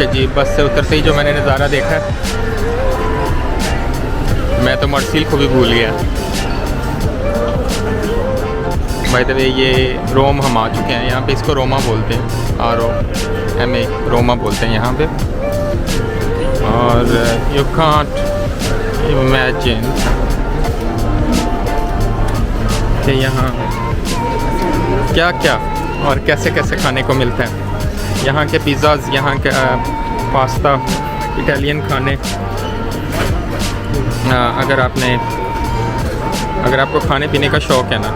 Okay जी, बस से उतरते ही जो मैंने नज़ारा देखा है, मैं तो मर्सील को भी भूल गया। बाय द वे ये रोम हम आ चुके हैं, यहाँ पे इसको रोमा बोलते हैं, ROMA रोमा बोलते हैं यहाँ पे। और यू कांट इमेजिन कि यहाँ क्या क्या और कैसे कैसे खाने को मिलता है। यहाँ के पिज़्ज़ाज़, यहाँ के पास्ता, इटालियन खाने। अगर आपको खाने पीने का शौक़ है ना,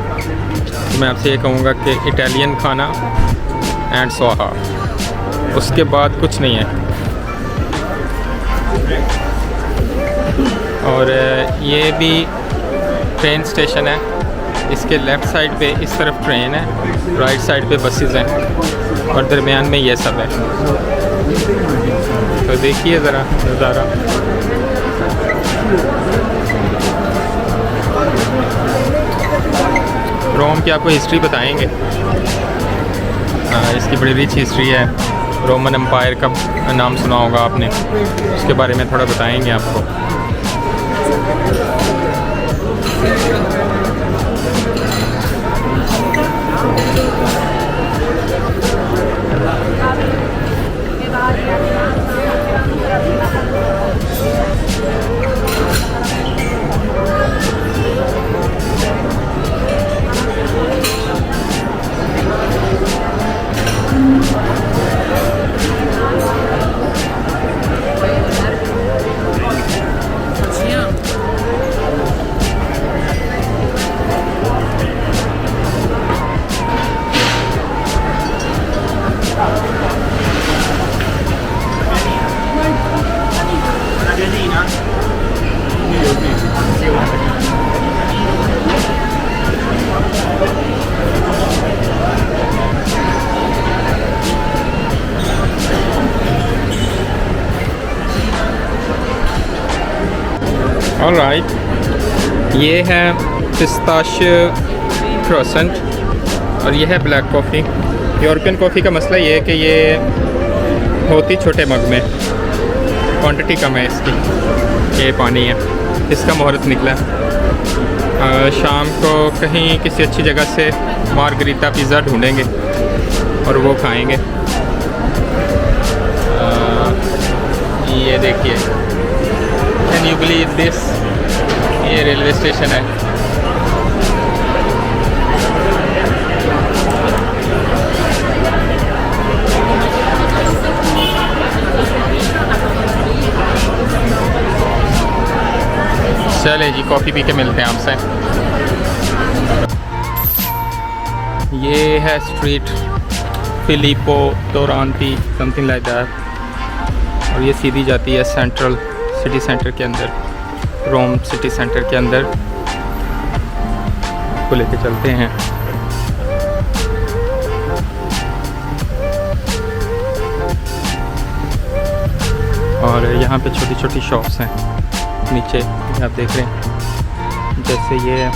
तो मैं आपसे ये कहूँगा कि इटालियन खाना एंड स्वाहा, उसके बाद कुछ नहीं है। और ये भी ट्रेन स्टेशन है, इसके लेफ़्ट साइड पे इस तरफ ट्रेन है, राइट साइड पे बसेस हैं और दरमियान में ये सब है। तो देखिए ज़रा नज़ारा। रोम की आपको हिस्ट्री बताएंगे। इसकी बड़ी रिच हिस्ट्री है। रोमन एम्पायर का नाम सुना होगा आपने, उसके बारे में थोड़ा बताएंगे आपको। ऑलराइट, ये है पिस्ताशियो क्रोसेंट और ये है ब्लैक कॉफ़ी। यूरोपियन कॉफ़ी का मसला ये है कि ये होती छोटे मग में, क्वांटिटी कम है इसकी। ये पानी है, इसका मुहूर्त निकला है। शाम को कहीं किसी अच्छी जगह से मार्गरीटा पिज़्ज़ा ढूंढेंगे और वो खाएंगे। ये देखिए, कैन यू बिलीव दिस, ये रेलवे स्टेशन है। चले जी, कॉफ़ी पी के मिलते हैं आपसे। ये है street Filippo Toranti, something like that, और ये सीधी जाती है सेंट्रल सिटी सेंटर के अंदर, रोम सिटी सेंटर के अंदर। को लेके चलते हैं। और यहाँ पे छोटी छोटी शॉप्स हैं नीचे, आप देख रहे हैं। जैसे ये,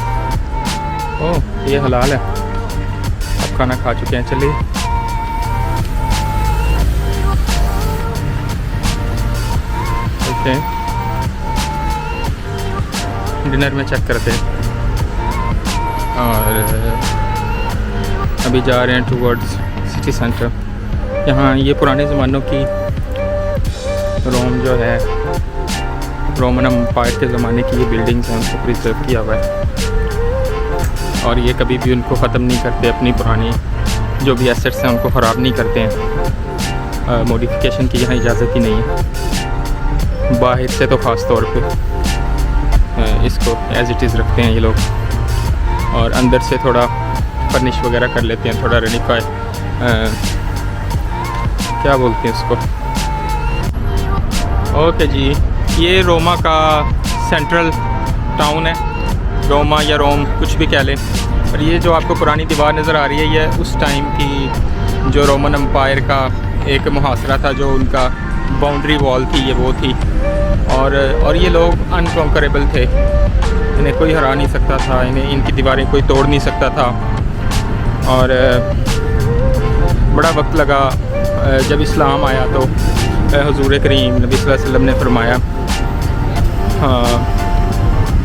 ओह ये हलाल है, अब खाना खा चुके हैं। चलिए ओके, डिनर में चेक करते हैं। और अभी जा रहे हैं टूवर्ड्स सिटी सेंटर। यहाँ ये पुराने ज़मानों की रोम जो है, रोमन एम्पायर के ज़माने की ये बिल्डिंग्स हैं, उनको प्रिजर्व किया हुआ है। और ये कभी भी उनको ख़त्म नहीं करते, अपनी पुरानी जो भी एसेट्स हैं उनको ख़राब नहीं करते हैं। मॉडिफिकेशन की यहाँ इजाज़त ही नहीं है, बाहर से तो ख़ास तौर पे इसको एज़ इट इज़ रखते हैं ये लोग, और अंदर से थोड़ा फर्निश वगैरह कर लेते हैं, थोड़ा रेनिफाई, क्या बोलते हैं इसको। ओके जी, ये रोमा का सेंट्रल टाउन है, रोमा या रोम कुछ भी कह लें। और ये जो आपको पुरानी दीवार नज़र आ रही है, ये उस टाइम की जो रोमन एम्पायर का एक मुहासरा था, जो उनका बाउंड्री वॉल थी, ये वो थी। और ये लोग अनकॉन्करेबल थे, इन्हें कोई हरा नहीं सकता था, इन्हें इनकी दीवारें कोई तोड़ नहीं सकता था। और बड़ा वक्त लगा, जब इस्लाम आया तो हुजूर करीम नबी सल्लल्लाहु अलैहि वसल्लम ने फरमाया।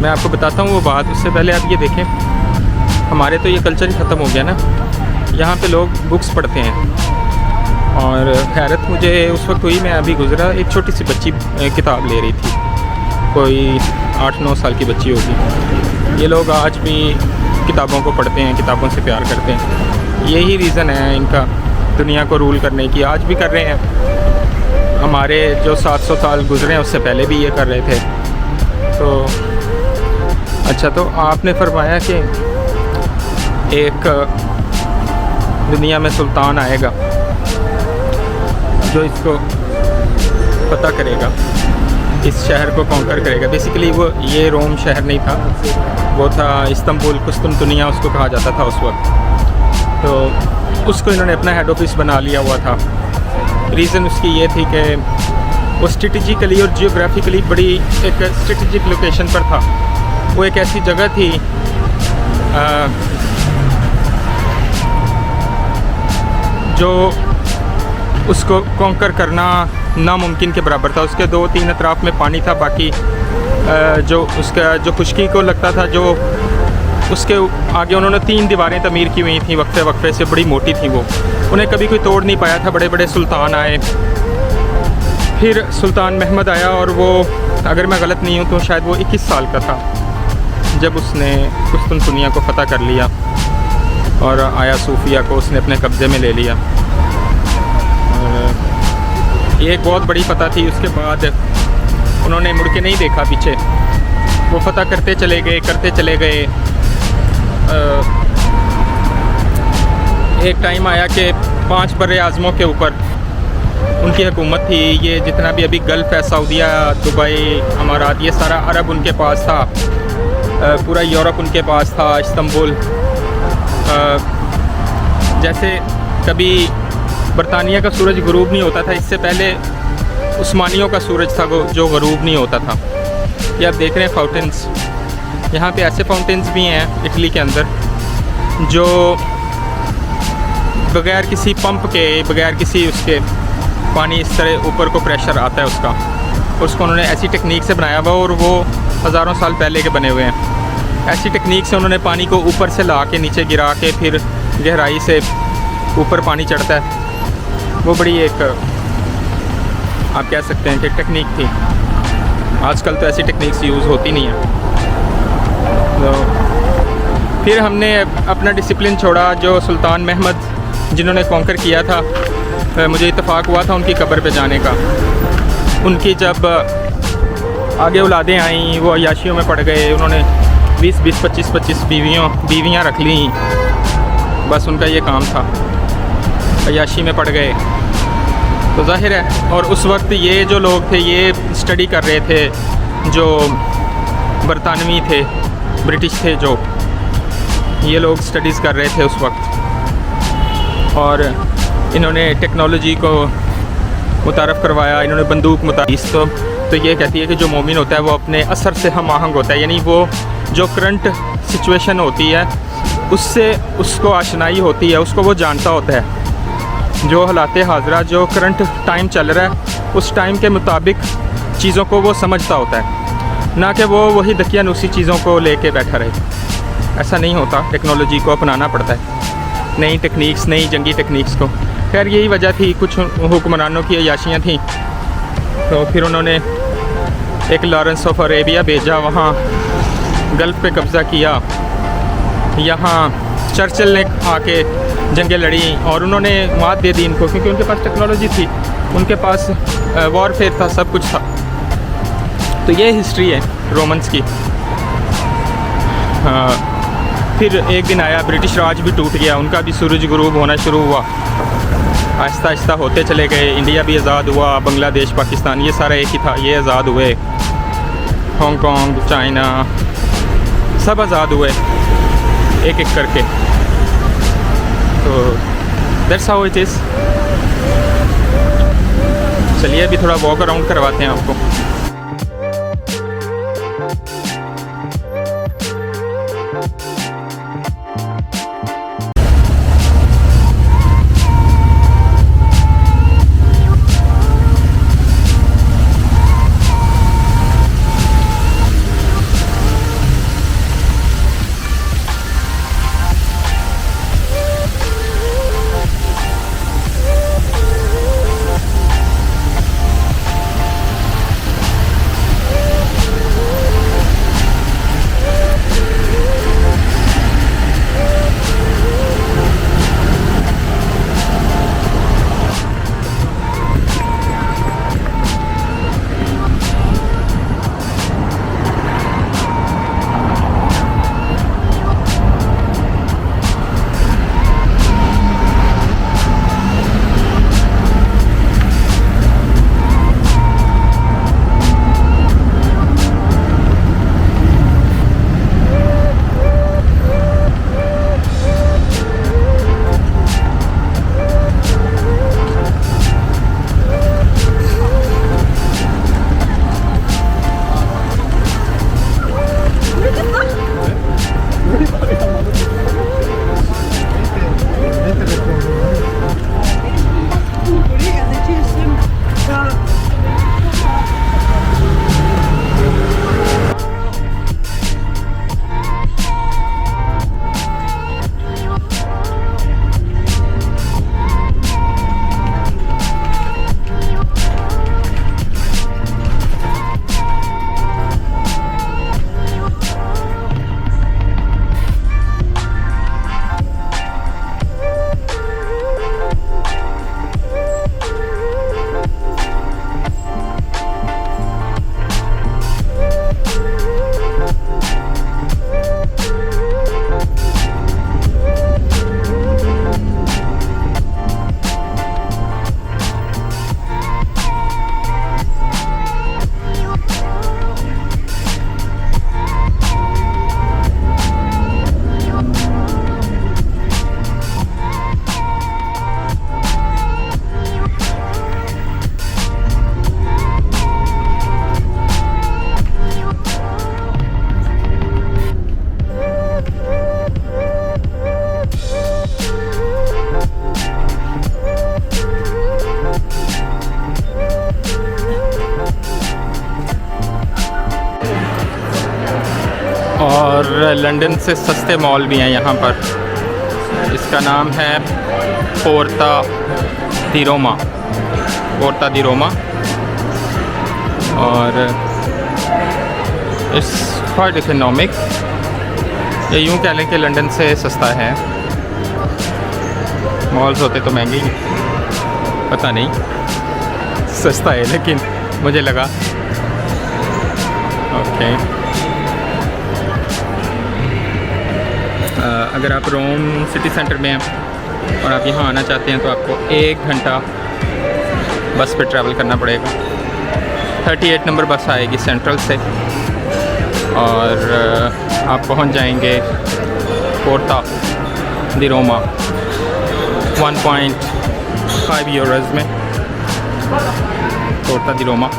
मैं आपको बताता हूँ वो बात। उससे पहले आप ये देखें, हमारे तो ये कल्चर ही ख़त्म हो गया ना। यहाँ पे लोग बुक्स पढ़ते हैं और हैरत मुझे उस वक्त हुई, मैं अभी गुज़रा, एक छोटी सी बच्ची किताब ले रही थी, कोई 8-9 साल की बच्ची होगी। ये लोग आज भी किताबों को पढ़ते हैं, किताबों से प्यार करते हैं। यही रीज़न है इनका दुनिया को रूल करने की, आज भी कर रहे हैं। हमारे जो 700 साल गुज़रे हैं उससे पहले भी ये कर रहे थे। तो अच्छा, तो आपने फरमाया कि एक दुनिया में सुल्तान आएगा जो इसको पता करेगा, इस शहर को कॉन्कर करेगा। बेसिकली वो ये रोम शहर नहीं था, वो था इस्तांबुल, कुस्तुनतुनिया उसको कहा जाता था उस वक्त। तो उसको इन्होंने अपना हेड ऑफिस बना लिया हुआ था। रीज़न उसकी ये थी कि वो स्ट्रेटजिकली और जियोग्राफिकली बड़ी एक स्ट्रेटजिक लोकेशन पर था। वो एक ऐसी जगह थी जो उसको कॉन्कर करना नामुमकिन के बराबर था। उसके 2-3 अतराफ़ में पानी था, बाकी जो उसका जो खुश्की को लगता था, जो उसके आगे उन्होंने 3 दीवारें तमीर की हुई थी, वक्फे वक्फे से बड़ी मोटी थी वो, उन्हें कभी कोई तोड़ नहीं पाया था। बड़े बड़े सुल्तान आए, फिर सुल्तान महमद आया और वो, अगर मैं गलत नहीं हूँ तो शायद वो 21 साल का था जब उसने कुस्तुनतुनिया को फ़तह कर लिया और आया सूफिया को उसने अपने कब्ज़े में ले लिया। ये एक बहुत बड़ी फ़तह थी। उसके बाद उन्होंने मुड़ के नहीं देखा पीछे, वो फ़तह करते चले गए। एक टाइम आया कि 5 बर्रे आज़मों के ऊपर उनकी हुकूमत थी। ये जितना भी अभी गल्फ़ है, सऊदीया, दुबई, अमारात, ये सारा अरब उनके पास था, पूरा यूरोप उनके पास था, इस्तांबुल। जैसे कभी बरतानिया का सूरज ग़रूब नहीं होता था, इससे पहले उस्मानियों का सूरज था वो जो ग़रूब नहीं होता था। ये आप देख रहे हैं फाउंटेन्स, यहाँ पे ऐसे फाउंटेन्स भी हैं इटली के अंदर जो बग़ैर किसी पंप के, बग़ैर किसी उसके, पानी इस तरह ऊपर को प्रेशर आता है उसका, उसको उन्होंने ऐसी टेक्निक से बनाया हुआ और वो हज़ारों साल पहले के बने हुए हैं। ऐसी टेक्निक से उन्होंने पानी को ऊपर से ला के नीचे गिरा के फिर गहराई से ऊपर पानी चढ़ता है। वो बड़ी एक, आप कह सकते हैं कि टेक्निक थी। आजकल तो ऐसी टेक्निक्स यूज़ होती नहीं है। तो फिर हमने अपना डिसिप्लिन छोड़ा। जो सुल्तान महमद जिन्होंने कॉन्कर किया था, मुझे इत्तेफाक हुआ था उनकी कब्र पे जाने का। उनकी जब आगे औलादें आईं, वो अय्याशियों में पड़ गए। उन्होंने 20-20, 25-25 बीवियाँ रख ली, बस उनका ये काम था, अय्याशी में पड़ गए। तो ज़ाहिर है, और उस वक्त ये जो लोग थे ये स्टडी कर रहे थे, जो बरतानवी थे, ब्रिटिश थे, जो ये लोग स्टडीज़ कर रहे थे उस वक्त। और इन्होंने टेक्नोलॉजी को मुतारफ़ करवाया, इन्होंने बंदूक मुतारफ़। तो ये कहती है कि जो मोमिन होता है वो अपने असर से हम आहंग होता है, यानी वो जो करंट सिचुएशन होती है उससे उसको आशनाई होती है, उसको वो जानता होता है। जो हालात हाज़रा, जो करंट टाइम चल रहा है, उस टाइम के मुताबिक चीज़ों को वो समझता होता है, ना कि वो वही दकियानूसी चीज़ों को लेके बैठा रहे। ऐसा नहीं होता, टेक्नोलॉजी को अपनाना पड़ता है, नई टेक्निक्स, नई जंगी टेक्निक्स को। खैर यही वजह थी, कुछ हुक्मरानों की अय्याशियाँ थीं, तो फिर उन्होंने एक लॉरेंस ऑफ अरेबिया भेजा, वहाँ गल्फ़ पे कब्ज़ा किया। यहाँ चर्चिल ने आके जंगें लड़ी और उन्होंने मात दे दी इनको, क्योंकि उनके पास टेक्नोलॉजी थी, उनके पास वॉरफेयर था, सब कुछ था। तो ये हिस्ट्री है रोमन्स की। फिर एक दिन आया, ब्रिटिश राज भी टूट गया, उनका भी सूरज गुरूब होना शुरू हुआ। आहिस्ता आहिस्ता होते चले गए। इंडिया भी आज़ाद हुआ, बांग्लादेश, पाकिस्तान, ये सारा एक ही था, ये आज़ाद हुए। हांगकांग, चाइना, सब आज़ाद हुए एक एक करके। तो दैट्स हाउ इट इज़। चलिए अभी थोड़ा वॉक अराउंड करवाते हैं आपको। और लंदन से सस्ते मॉल भी हैं यहाँ पर। इसका नाम है पोर्ता दी रोमा, पोर्ता दी रोमा, और इट्स क्वाइट इकोनॉमिक। ये यूँ कह लें कि लंदन से सस्ता है। मॉल्स होते तो महंगे ही, पता नहीं, सस्ता है लेकिन मुझे लगा। ओके, अगर आप रोम सिटी सेंटर में हैं और आप यहाँ आना चाहते हैं तो आपको 1 घंटा बस पे ट्रैवल करना पड़ेगा। 38 नंबर बस आएगी सेंट्रल से और आप पहुँच जाएंगे पोर्ता दी रोमा 1.5 यूरोज़ में। पोर्ता दी Roma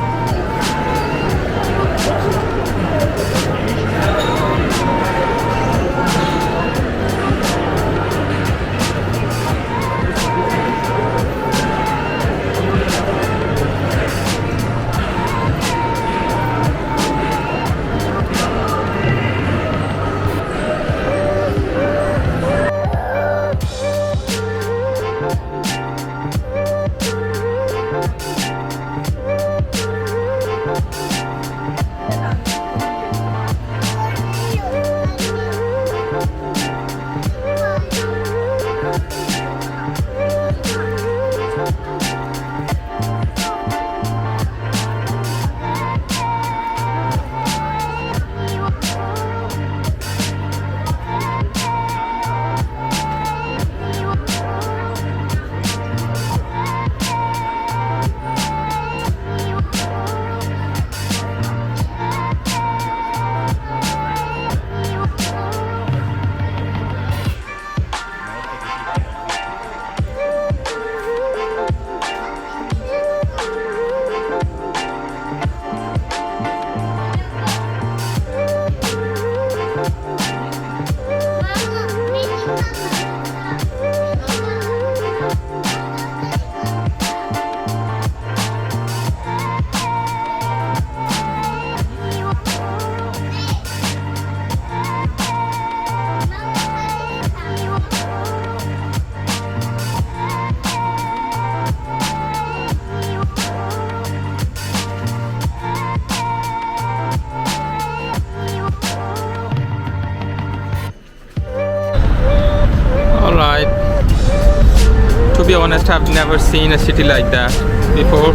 To be honest, I've never seen a city like that before.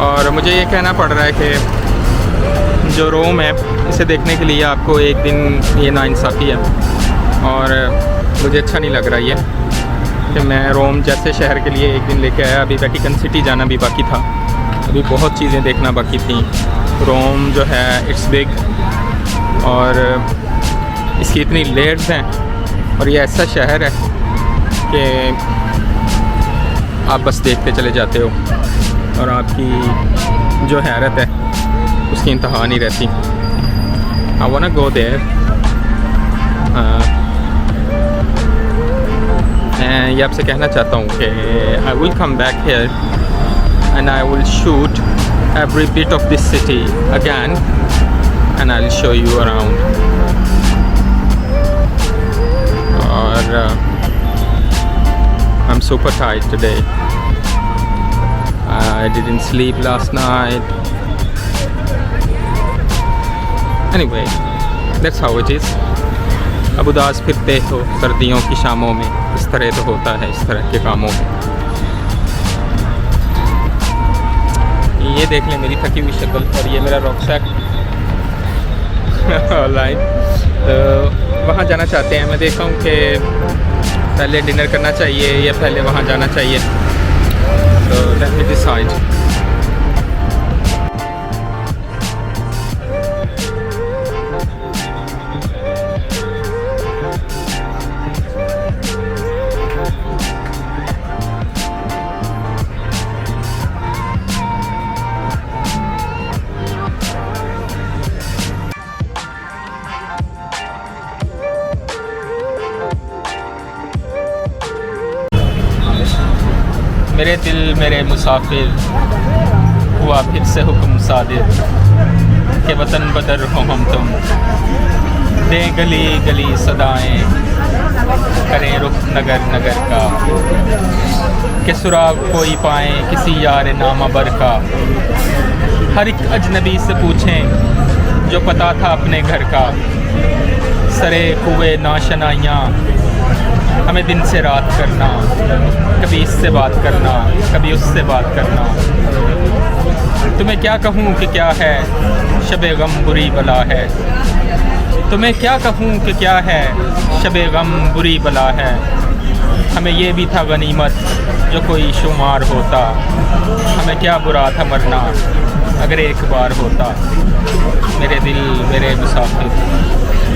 और मुझे ये कहना पड़ रहा है कि जो रोम है इसे देखने के लिए आपको एक दिन ये नाइंसाफ़ी है, और मुझे अच्छा नहीं लग रहा ये कि मैं रोम जैसे शहर के लिए एक दिन लेके आया। अभी वेटिकन सिटी जाना भी बाकी था, अभी बहुत चीज़ें देखना बाकी थी। रोम जो है इट्स बिग और इसकी इतनी लेयर्स हैं, और ये ऐसा शहर है कि आप बस देखते चले जाते हो और आपकी जो हैरत है उसकी इंतहा नहीं रहती। I want to go there. मैं ये आपसे कहना चाहता हूँ कि I will come back here and I will shoot every bit of this city again and I will show you around. और I'm super tired today. I didn't sleep last night. Anyway, that's how it is. अब उदास फिरते हो सर्दियों की शामों में, इस तरह तो होता है इस तरह के कामों में। ये देख लें मेरी थकी हुई शक्ल, और ये मेरा रॉकसैक। ऑलराइट, तो वहाँ जाना चाहते हैं। मैं देखता हूँ कि पहले डिनर करना चाहिए या पहले वहाँ जाना चाहिए, तो लेट मी डिसाइड। मेरे दिल मेरे मुसाफिर हुआ फिर से हुक्म सादिर। के वतन बदर हो हम तुम, दे गली गली सदाएं, करें रुख नगर नगर का, कि सुराग कोई पाए किसी यार नामबर का। हर एक अजनबी से पूछें जो पता था अपने घर का, सरे कुए नाशनाइयाँ हमें दिन से रात करना, कभी इससे बात करना कभी उससे बात करना। तुम्हें क्या कहूँ कि क्या है शबे गम बुरी बला है, तुम्हें क्या कहूँ कि क्या है शबे गम बुरी बला है। हमें ये भी था गनीमत जो कोई शुमार होता, हमें क्या बुरा था मरना अगर एक बार होता। मेरे दिल मेरे मुसाफिर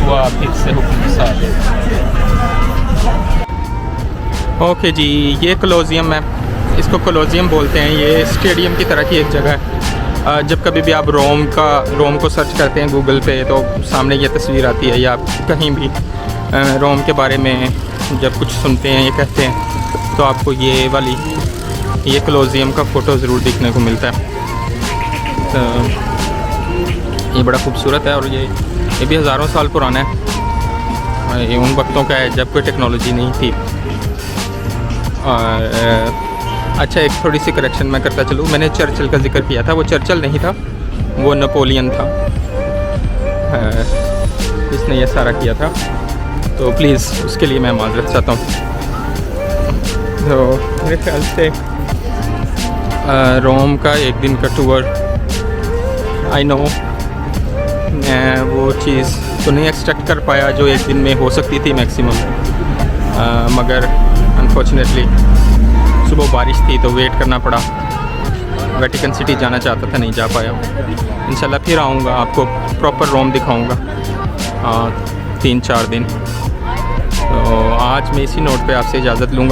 हुआ फिर से हुक्म सादिर। ओके जी, ये कोलोजियम है, इसको कोलोजियम बोलते हैं। ये स्टेडियम की तरह की एक जगह है। जब कभी भी आप रोम को सर्च करते हैं गूगल पे तो सामने ये तस्वीर आती है, या आप कहीं भी रोम के बारे में जब कुछ सुनते हैं ये कहते हैं तो आपको ये कोलोजियम का फ़ोटो ज़रूर देखने को मिलता है। तो ये बड़ा खूबसूरत है और ये भी हज़ारों साल पुराना है। ये उन वक्तों का है जब कोई टेक्नोलॉजी नहीं थी। और अच्छा, एक थोड़ी सी करेक्शन मैं करता चलूँ, मैंने चर्चिल का जिक्र किया था, वो चर्चिल नहीं था, वो नेपोलियन था जिसने ये सारा किया था। तो प्लीज़ उसके लिए मैं माज़रत चाहता हूँ। तो मेरे ख्याल से रोम का एक दिन का टूर, आई नो मैं वो चीज़ तो नहीं एक्सपेक्ट कर पाया जो एक दिन में हो सकती थी मैक्सिमम, मगर अनफॉर्चुनेटली सुबह बारिश थी तो वेट करना पड़ा। वेटिकन सिटी जाना चाहता था, नहीं जा पाया। इंशाल्लाह फिर आऊँगा, आपको प्रॉपर रोम दिखाऊँगा 3-4 दिन। तो आज मैं इसी नोट पे आपसे इजाज़त लूँगा।